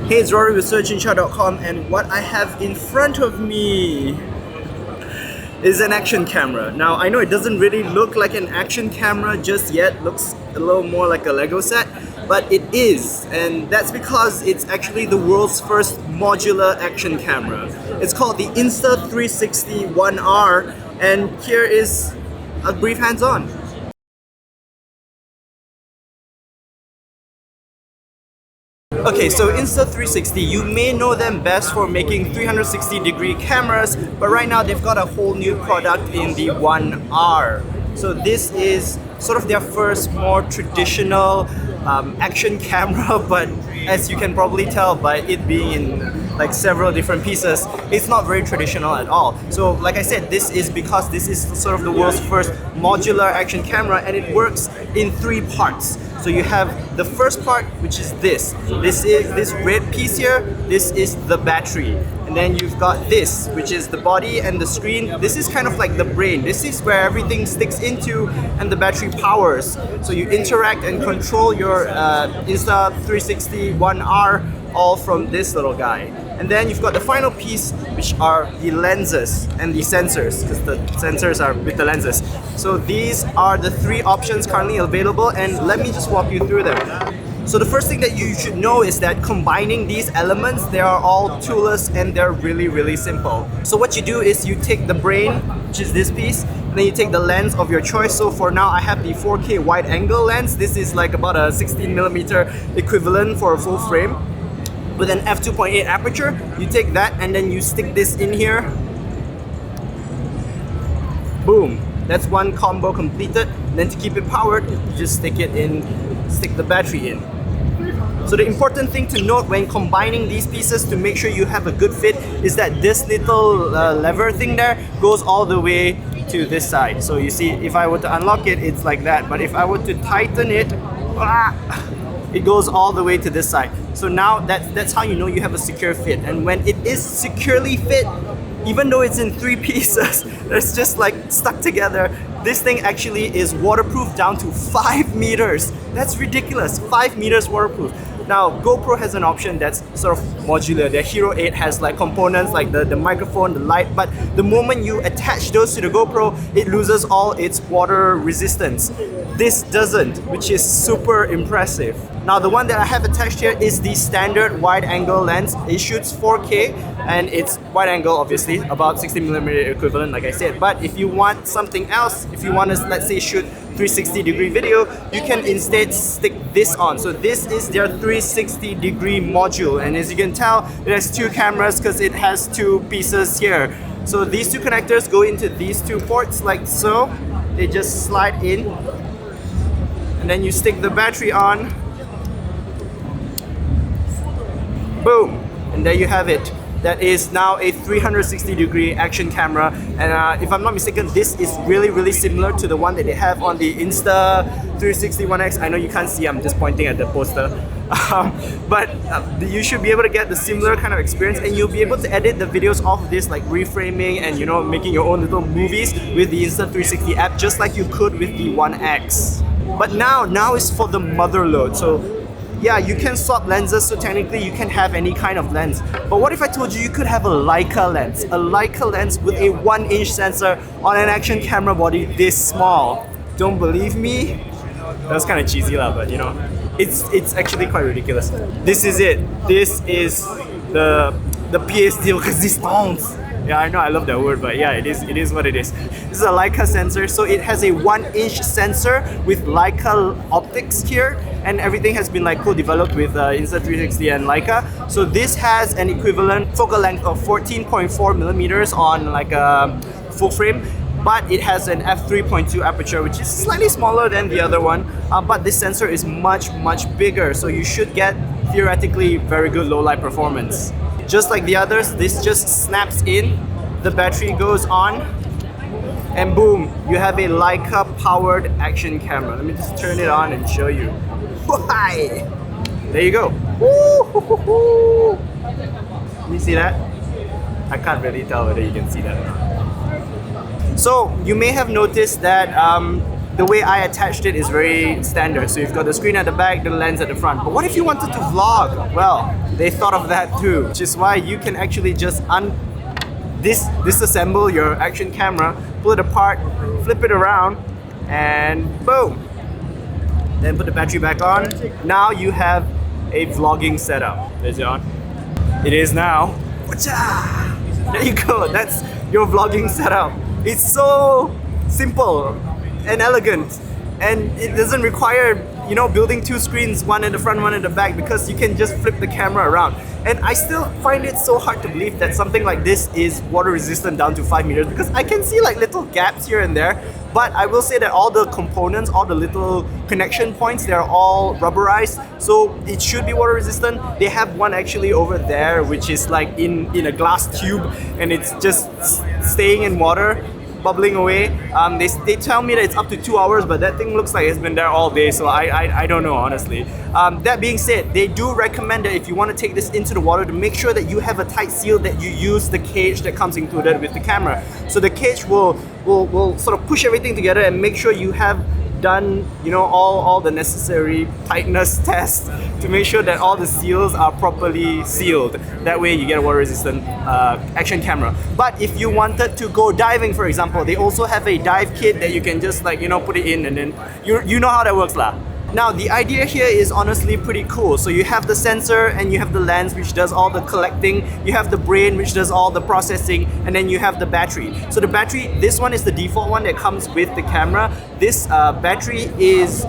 Hey, it's Rory with searchincha.com, and what I have in front of me is an action camera. Now, I know it doesn't really look like an action camera just yet, looks a little more like a Lego set, but it is, and that's because it's actually the world's first modular action camera. It's called the Insta360 One R, and here is a brief hands-on. Okay, so Insta360, you may know them best for making 360-degree cameras, but right now they've got a whole new product in the One R. So this is sort of their first more traditional action camera, but as you can probably tell by it being in like several different pieces, it's not very traditional at all. So like I said, this is because this is sort of the world's first modular action camera, and it works in 3 parts. So you have the first part, which is this. This is this red piece here. This is the battery. And then you've got this, which is the body and the screen. This is kind of like the brain. This is where everything sticks into and the battery powers. So you interact and control your Insta360 One R all from this little guy. And then you've got the final piece, which are the lenses and the sensors, because the sensors are with the lenses. So these are the 3 options currently available, and let me just walk you through them. So the first thing that you should know is that combining these elements, they are all toolless and they're really simple. So what you do is you take the brain, which is this piece, and then you take the lens of your choice. So for now I have the 4K wide angle lens. This is like about a 16mm equivalent for a full frame with an f2.8 aperture. You take that and then you stick this in here. Boom, that's one combo completed. And then to keep it powered, you just stick it in, stick the battery in. So the important thing to note when combining these pieces to make sure you have a good fit is that this little lever thing there goes all the way to this side. So you see, if I were to unlock it, it's like that. But if I were to tighten it, it goes all the way to this side. So now that's how you know you have a secure fit. And when it is securely fit, even though it's in 3 pieces, it's just like stuck together, this thing actually is waterproof down to 5 meters. That's ridiculous, 5 meters waterproof. Now, GoPro has an option that's sort of modular. Their Hero 8 has like components like the microphone, the light, but the moment you attach those to the GoPro, it loses all its water resistance. This doesn't, which is super impressive. Now, the one that I have attached here is the standard wide angle lens. It shoots 4K and it's wide angle, obviously, about 60mm equivalent, like I said. But if you want something else, if you want to, let's say, shoot 360-degree video, you can instead stick this on. So this is their 360-degree module, and as you can tell, it has 2 cameras because it has 2 pieces here. So these 2 connectors go into these 2 ports like so. They just slide in, and then you stick the battery on. Boom, and there you have it. That is now a 360-degree action camera, and if I'm not mistaken, this is really similar to the one that they have on the Insta360 One X. I know you can't see, I'm just pointing at the poster. But you should be able to get the similar kind of experience, and you'll be able to edit the videos off of this, like reframing and, you know, making your own little movies with the Insta360 app, just like you could with the One X. But now is for the mother load. So yeah, you can swap lenses, so technically you can have any kind of lens. But what if I told you could have a Leica lens? A Leica lens with a 1-inch sensor on an action camera body this small. Don't believe me? That's kind of cheesy lah, but you know, it's actually quite ridiculous. This is it. This is the pièce de résistance. Yeah, I know I love that word, but yeah, it is what it is. This is a Leica sensor, so it has a 1-inch sensor with Leica optics here, and everything has been like co-developed with Insta360 and Leica. So this has an equivalent focal length of 14.4mm on like a full frame, but it has an f3.2 aperture, which is slightly smaller than the other one, but this sensor is much bigger, so you should get theoretically very good low light performance. Just like the others, this just snaps in, the battery goes on, and boom, you have a Leica powered action camera. Let me just turn it on and show you. Why? There you go. Can you see that? I can't really tell whether you can see that or not. So you may have noticed that the way I attached it is very standard. So you've got the screen at the back, the lens at the front. But what if you wanted to vlog? Well, they thought of that too, which is why you can actually just disassemble your action camera, pull it apart, flip it around, and boom. Then put the battery back on. Now you have a vlogging setup. Is it on? It is now. There you go. That's your vlogging setup. It's so simple and elegant, and it doesn't require, you know, building two screens, one in the front, one in the back, because you can just flip the camera around. And I still find it so hard to believe that something like this is water resistant down to 5 meters, because I can see like little gaps here and there. But I will say that all the components, all the little connection points, they're all rubberized, so it should be water resistant. They have one actually over there, which is like in a glass tube, and it's just staying in water, bubbling away. They tell me that it's up to 2 hours, but that thing looks like it's been there all day, so I don't know, honestly. That being said, they do recommend that if you want to take this into the water, to make sure that you have a tight seal, that you use the cage that comes included with the camera. So the cage will sort of push everything together and make sure you have done, you know, all the necessary tightness tests to make sure that all the seals are properly sealed. That way you get a water resistant action camera. But if you wanted to go diving, for example, they also have a dive kit that you can just, like, you know, put it in, and then you know how that works lah. Now the idea here is honestly pretty cool. So you have the sensor and you have the lens, which does all the collecting, you have the brain, which does all the processing, and then you have the battery. So the battery, this one is the default one that comes with the camera. This battery is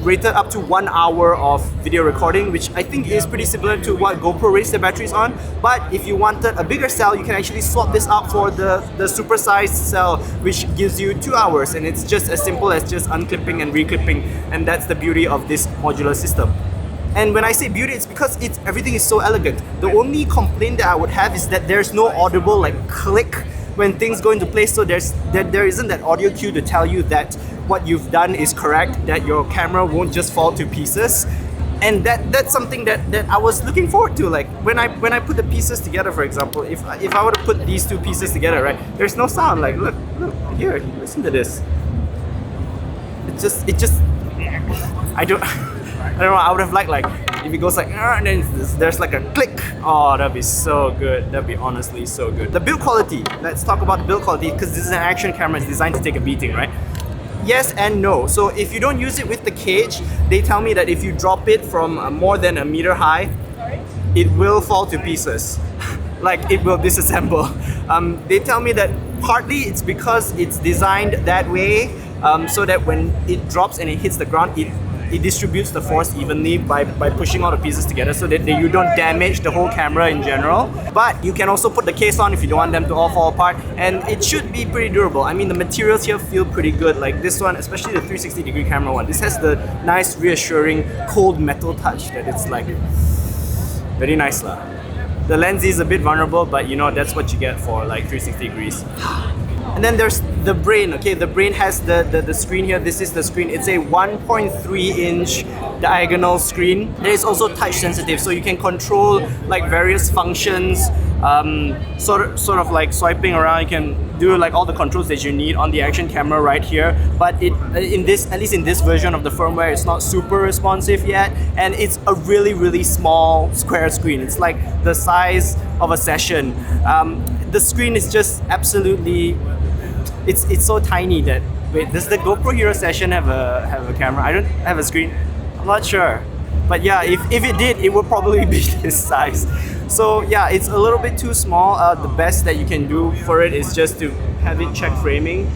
rated up to 1 hour of video recording, which I think is pretty similar to what GoPro rates their batteries on. But if you wanted a bigger cell, you can actually swap this out for the supersized cell, which gives you 2 hours, and it's just as simple as just unclipping and reclipping, and that's the beauty of this modular system. And when I say beauty, it's because everything is so elegant. The only complaint that I would have is that there's no audible like click when things go into place, so there isn't that audio cue to tell you that what you've done is correct, that your camera won't just fall to pieces. And that's something that I was looking forward to. Like when I put the pieces together, for example, if I were to put these two pieces together, right, there's no sound. Like look here, listen to this. It just I don't know, I would have liked, like, if it goes like, and then there's like a click. Oh, that'd be so good. That'd be honestly so good. The build quality. Let's talk about the build quality, because this is an action camera. It's designed to take a beating, right? Yes and no. So if you don't use it with the cage, they tell me that if you drop it from more than a meter high, it will fall to pieces. Like it will disassemble. They tell me that partly it's because it's designed that way, so that when it drops and it hits the ground, it distributes the force evenly by pushing all the pieces together, so that you don't damage the whole camera in general. But you can also put the case on if you don't want them to all fall apart, and it should be pretty durable. I mean, the materials here feel pretty good. Like this one, especially the 360-degree camera one, this has the nice reassuring cold metal touch that it's like very nice lah. The lens is a bit vulnerable, but you know, that's what you get for like 360 degrees. And then there's the brain. Okay, the brain has the screen here. This is the screen. It's a 1.3-inch diagonal screen. It is also touch sensitive, so you can control like various functions. Sort of like swiping around. You can do like all the controls that you need on the action camera right here. But at least in this version of the firmware, it's not super responsive yet, and it's a really small square screen. It's like the size of a session. The screen is just absolutely. It's so tiny that, wait, does the GoPro Hero Session have a camera? I don't have a screen. I'm not sure. But yeah, if it did, it would probably be this size. So yeah, it's a little bit too small. The best that you can do for it is just to have it check framing.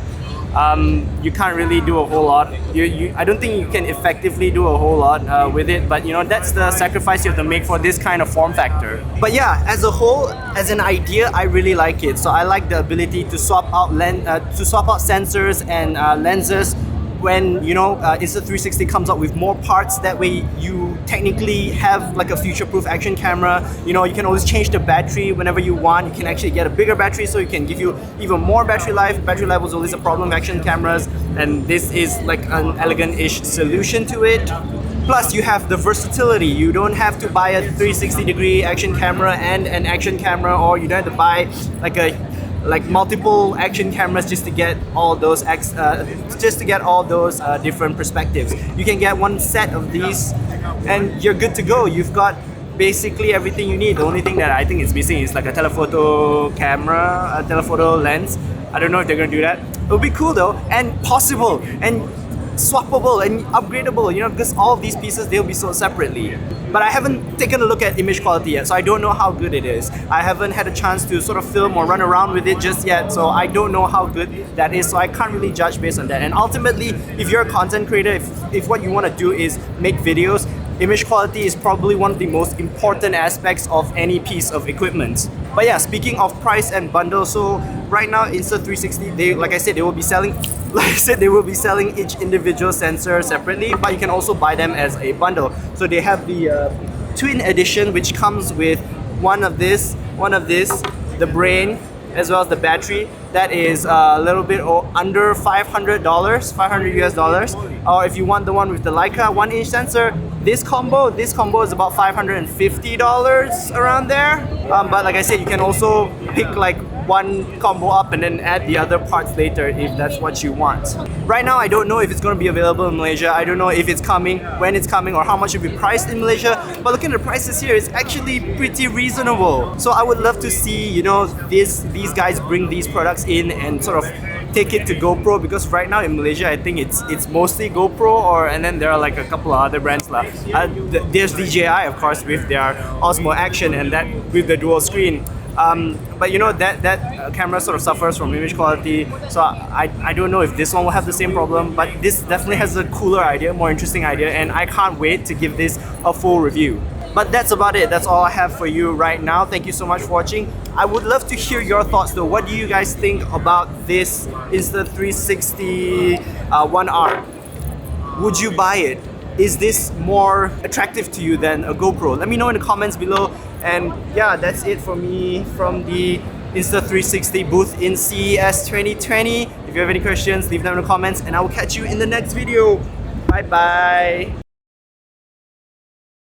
You can't really do a whole lot. I don't think you can effectively do a whole lot with it, but you know, that's the sacrifice you have to make for this kind of form factor. But yeah, as a whole, as an idea, I really like it. So I like the ability to swap out sensors and lenses when, you know, Insta360 comes up with more parts. That way you technically have like a future-proof action camera. You know, you can always change the battery whenever you want. You can actually get a bigger battery, so it can give you even more battery life. Battery life was always a problem with action cameras, and this is like an elegant-ish solution to it. Plus, you have the versatility. You don't have to buy a 360-degree action camera and an action camera, or you don't have to buy like multiple action cameras just to get all those different perspectives. You can get one set of these and you're good to go. You've got basically everything you need. The only thing that I think is missing is like a telephoto camera, a telephoto lens. I don't know if they're gonna do that. It would be cool though, and possible, and swappable and upgradable, you know, because all of these pieces, they'll be sold separately. But I haven't taken a look at image quality yet, so I don't know how good it is. I haven't had a chance to sort of film or run around with it just yet, so I don't know how good that is, so I can't really judge based on that. And ultimately, if you're a content creator, if what you want to do is make videos, image quality is probably one of the most important aspects of any piece of equipment. But yeah, speaking of price and bundle, so right now Insta360, they, like I said, they will be selling each individual sensor separately, but you can also buy them as a bundle. So they have the twin edition, which comes with one of this, the brain, as well as the battery. That is a little bit under $500, 500 US dollars. Or if you want the one with the Leica 1-inch sensor, this combo is about $550 around there. But like I said, you can also pick like one combo up and then add the other parts later if that's what you want. Right now, I don't know if it's going to be available in Malaysia. I don't know if it's coming, when it's coming, or how much it will be priced in Malaysia. But looking at the prices here, it's actually pretty reasonable. So I would love to see, you know, these guys bring these products in and sort of take it to GoPro, because right now in Malaysia, I think it's mostly GoPro, and then there are like a couple of other brands. There's DJI, of course, with their Osmo Action and that with the dual screen. But you know, that camera sort of suffers from image quality, so I don't know if this one will have the same problem, but this definitely has a cooler idea, more interesting idea, and I can't wait to give this a full review. But that's about it. That's all I have for you right now. Thank you so much for watching. I would love to hear your thoughts though. What do you guys think about this Insta360 One R? Would you buy it? Is this more attractive to you than a GoPro? Let me know in the comments below. And yeah, that's it for me from the Insta360 booth in CES 2020. If you have any questions, leave them in the comments and I will catch you in the next video. Bye bye.